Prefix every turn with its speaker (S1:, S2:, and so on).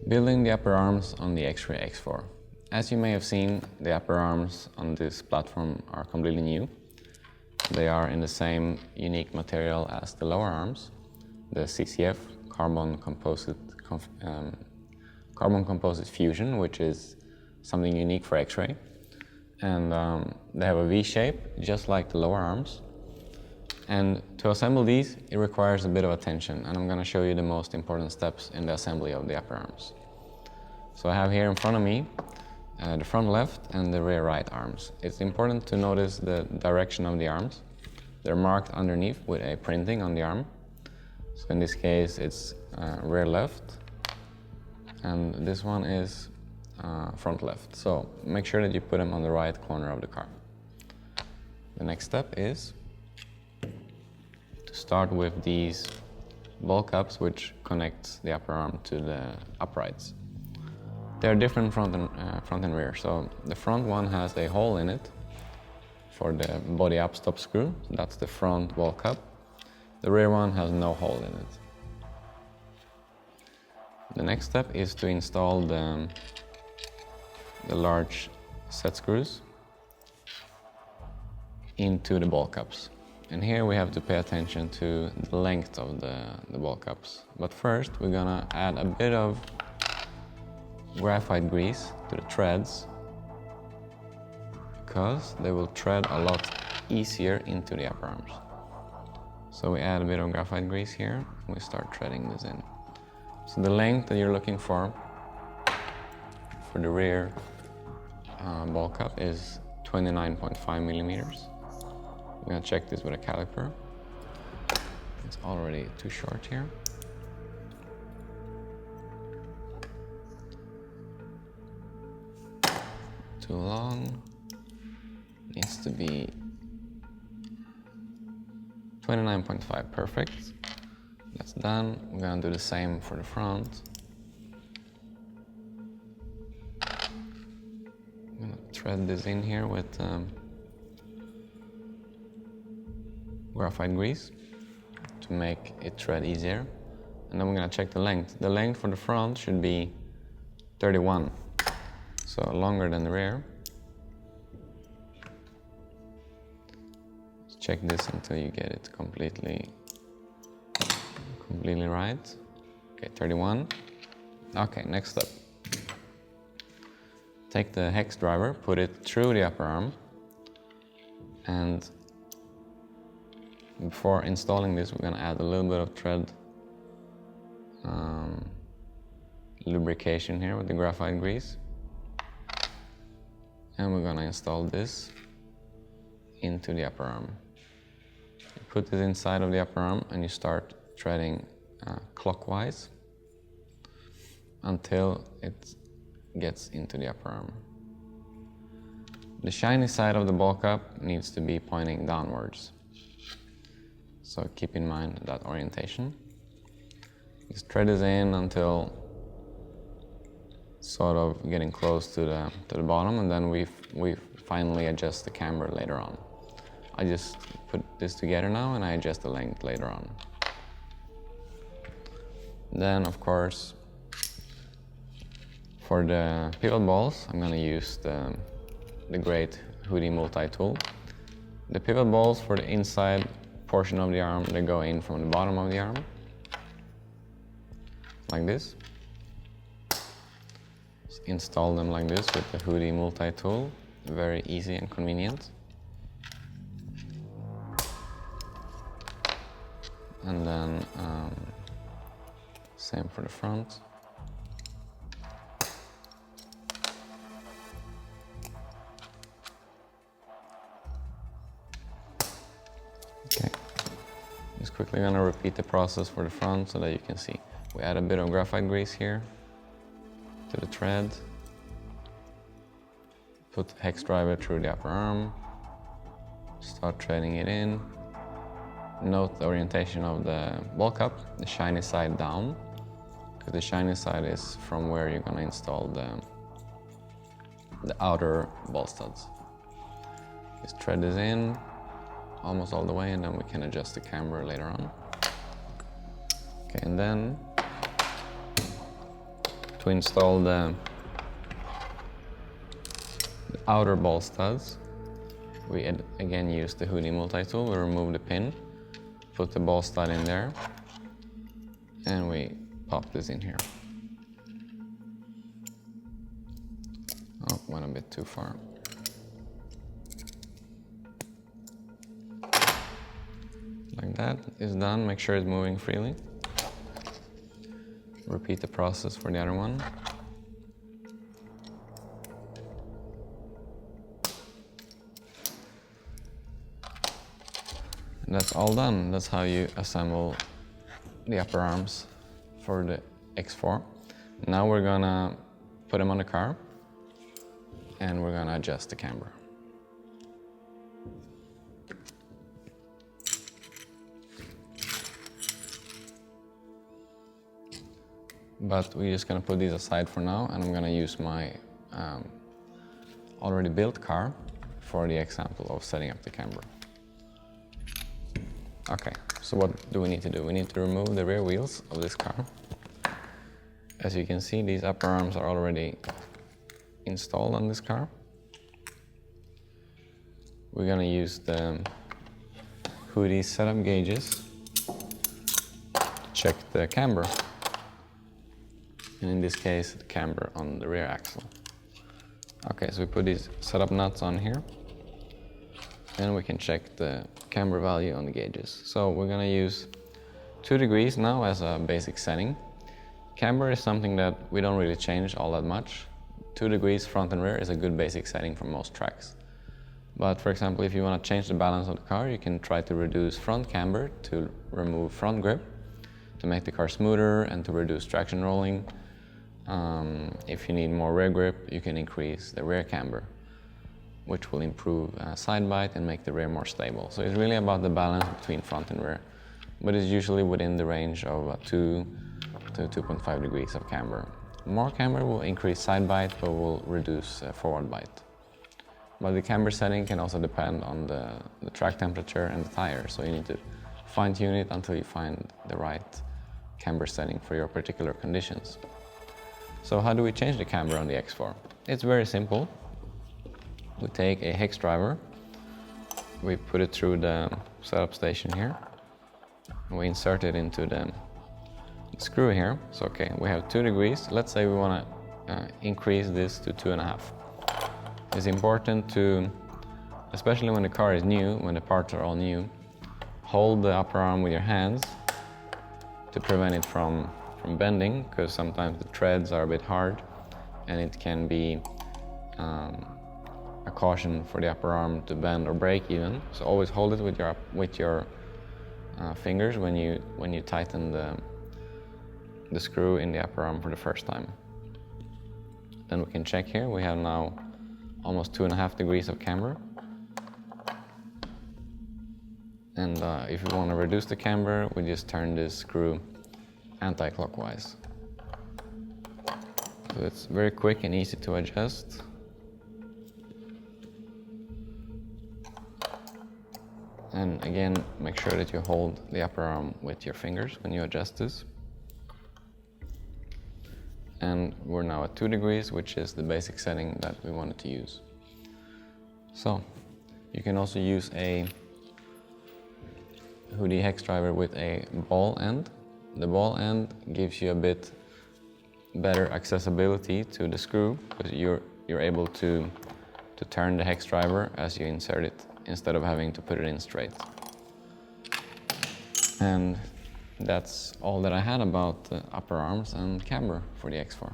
S1: Building the upper arms on the XRAY X4. As you may have seen, the upper arms on this platform are completely new. They are in the same unique material as the lower arms, the CCF, carbon composite fusion, which is something unique for X-ray. And they have a V shape, just like the lower arms. And to assemble these, it requires a bit of attention, and I'm going to show you the most important steps in the assembly of the upper arms. So I have here in front of me the front left and the rear right arms. It's important to notice the direction of the arms. They're marked underneath with a printing on the arm. So in this case, it's rear left, and this one is front left. So make sure that you put them on the right corner of the car. The next step is to start with these ball cups, which connect the upper arm to the uprights. They're different front and rear. So the front one has a hole in it for the body upstop screw. That's the front ball cup. The rear one has no hole in it. The next step is to install the large set screws into the ball cups. And here we have to pay attention to the length of the ball cups. But first we're gonna add a bit of graphite grease to the treads, because they will tread a lot easier into the upper arms. So we add a bit of graphite grease here, and we start treading this in. So the length that you're looking for the rear ball cup is 29.5 millimeters. I'm gonna check this with a caliper. It's already too short here. Too long. Needs to be 29.5, perfect. That's done. We're gonna do the same for the front. I'm gonna thread this in here with graphite grease to make it tread easier. And then we're gonna check the length. The length for the front should be 31, so longer than the rear. Check this until you get it completely right. Okay, 31. Okay, next step. Take the hex driver, put it through the upper arm, and before installing this, we're gonna add a little bit of thread lubrication here with the graphite grease. And we're gonna install this into the upper arm. You put it inside of the upper arm and you start threading clockwise until it gets into the upper arm. The shiny side of the ball cup needs to be pointing downwards. So keep in mind that orientation. Just thread this in until sort of getting close to the bottom, and then we finally adjust the camber later on. I just put this together now and I adjust the length later on. Then of course, for the pivot balls, I'm gonna use the great Hoodie multi-tool. The pivot balls for the inside portion of the arm, they go in from the bottom of the arm, like this. Just install them like this with the Hoodie multi-tool. Very easy and convenient. And then same for the front. Okay, just quickly gonna repeat the process for the front so that you can see. We add a bit of graphite grease here to the thread. Put the hex driver through the upper arm. Start threading it in. Note the orientation of the ball cup, the shiny side down, because the shiny side is from where you're gonna install the outer ball studs. Just thread this in almost all the way, and then we can adjust the camber later on. Okay, and then to install the outer ball studs, we again use the Houdini multi-tool. We remove the pin, put the ball stud in there, and we pop this in here. Oh, went a bit too far. Like that is done. Make sure it's moving freely. Repeat the process for the other one. And that's all done. That's how you assemble the upper arms for the X4. Now we're gonna put them on the car and we're gonna adjust the camber. But we're just gonna put these aside for now, and I'm gonna use my already built car for the example of setting up the camber. Okay, so what do we need to do? We need to remove the rear wheels of this car. As you can see, these upper arms are already installed on this car. We're gonna use the Houdini setup gauges to check the camber. And in this case, the camber on the rear axle. Okay, so we put these setup nuts on here, and we can check the camber value on the gauges. So we're gonna use 2 degrees now as a basic setting. Camber is something that we don't really change all that much. 2 degrees front and rear is a good basic setting for most tracks. But for example, if you want to change the balance of the car, you can try to reduce front camber to remove front grip, to make the car smoother and to reduce traction rolling. If you need more rear grip, you can increase the rear camber, which will improve side bite and make the rear more stable. So it's really about the balance between front and rear, but it's usually within the range of 2 to 2.5 degrees of camber. More camber will increase side bite, but will reduce forward bite. But the camber setting can also depend on the track temperature and the tire, so you need to fine-tune it until you find the right camber setting for your particular conditions. So how do we change the camber on the X4? It's very simple. We take a hex driver, we put it through the setup station here, and we insert it into the screw here. So okay, we have 2 degrees. Let's say we want to increase this to 2.5. It's important to, especially when the car is new, when the parts are all new, hold the upper arm with your hands to prevent it from bending, because sometimes the treads are a bit hard and it can be a caution for the upper arm to bend or break even. So always hold it with your fingers when you tighten the screw in the upper arm for the first time. Then we can check here. We have now almost 2.5 degrees of camber. And if you want to reduce the camber, we just turn this screw anti-clockwise. So it's very quick and easy to adjust. And again, make sure that you hold the upper arm with your fingers when you adjust this. And we're now at 2 degrees, which is the basic setting that we wanted to use. So you can also use a Houdini hex driver with a ball end. The ball end gives you a bit better accessibility to the screw, because you're able to turn the hex driver as you insert it instead of having to put it in straight. And that's all that I had about the upper arms and camber for the X4.